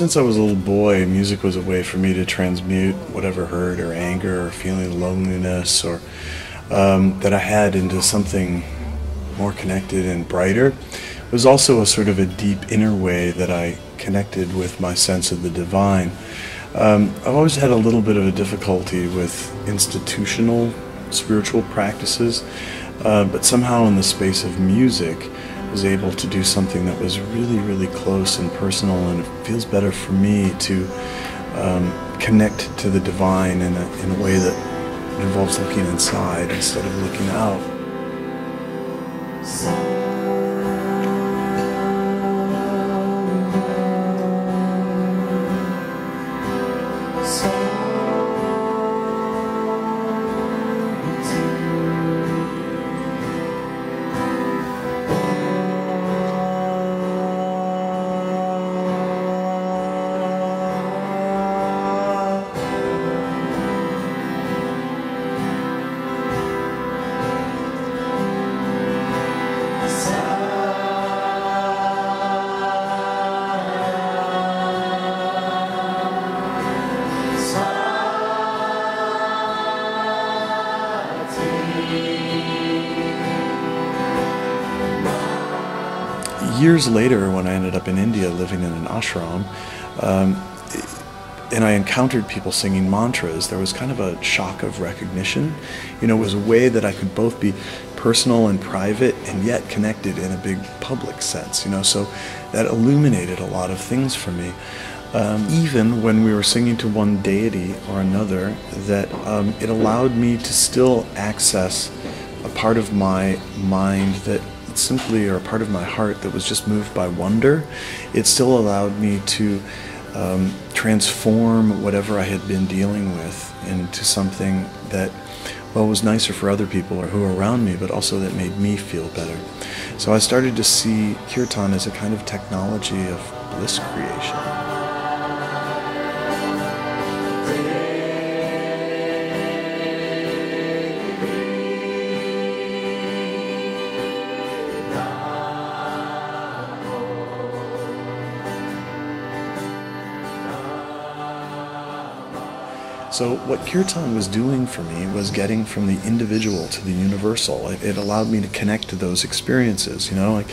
since I was a little boy, music was a way for me to transmute whatever hurt or anger or feeling loneliness or that I had into something more connected and brighter. It was also a sort of a deep inner way that I connected with my sense of the divine. I've always had a little bit of a difficulty with institutional spiritual practices, but somehow in the space of music I was able to do something that was really, really close and personal, and it feels better for me to connect to the divine in a way that involves looking inside instead of looking out. Years later, when I ended up in India living in an ashram, and I encountered people singing mantras, there was kind of a shock of recognition. You know, it was a way that I could both be personal and private and yet connected in a big public sense, you know, so that illuminated a lot of things for me. Even when we were singing to one deity or another, that it allowed me to still access a part of my mind that simply, or a part of my heart that was just moved by wonder. It still allowed me to transform whatever I had been dealing with into something that, well, was nicer for other people or who were around me, but also that made me feel better. So I started to see Kirtan as a kind of technology of bliss creation. So what Kirtan was doing for me was getting from the individual to the universal. It allowed me to connect to those experiences, you know, like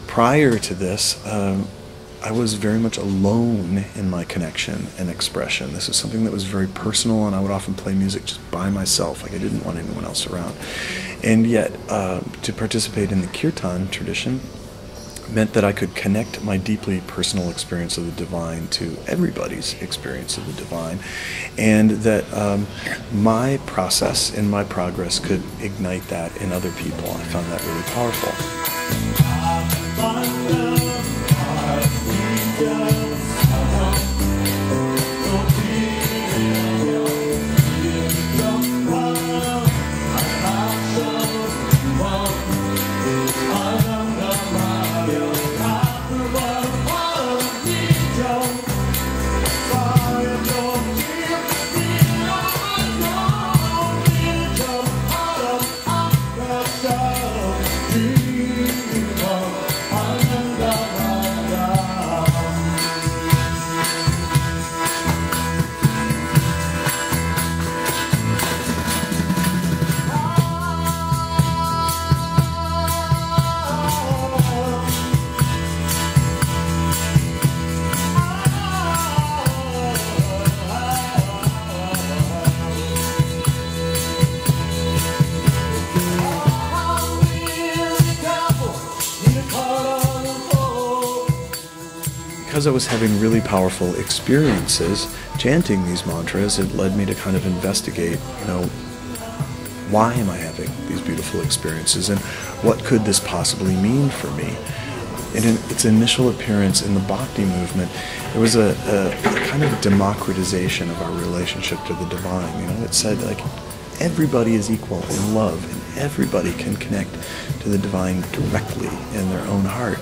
prior to this, I was very much alone in my connection and expression. This is something that was very personal, and I would often play music just by myself, like I didn't want anyone else around. And yet, to participate in the Kirtan tradition meant that I could connect my deeply personal experience of the divine to everybody's experience of the divine, and that my process and my progress could ignite that in other people. I found that really powerful. Because I was having really powerful experiences chanting these mantras, it led me to kind of investigate, you know, why am I having these beautiful experiences, and what could this possibly mean for me? And in its initial appearance in the Bhakti movement, there was a kind of democratization of our relationship to the divine. You know, it said, like, everybody is equal in love, and everybody can connect to the divine directly in their own heart.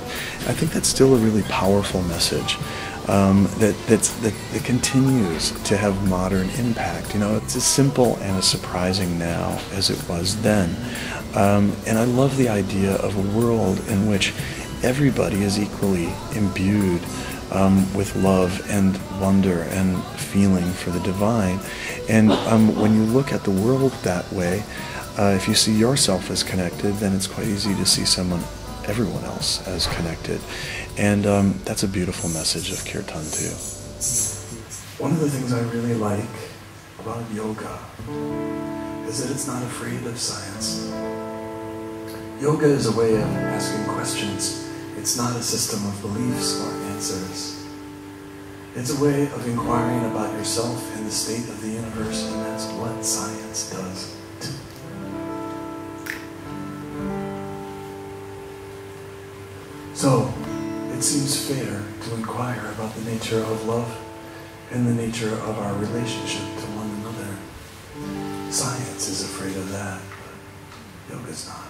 I think that's still a really powerful message that continues to have modern impact. You know, it's as simple and as surprising now as it was then. And I love the idea of a world in which everybody is equally imbued with love and wonder and feeling for the divine. And when you look at the world that way, if you see yourself as connected, then it's quite easy to see everyone else as connected. And that's a beautiful message of Kirtan too. One of the things I really like about yoga is that it's not afraid of science. Yoga is a way of asking questions. It's not a system of beliefs or answers. It's a way of inquiring about yourself and the state of the universe, and that's what science does too. So, it seems fair to inquire about the nature of love and the nature of our relationship to one another. Science is afraid of that, but yoga's not.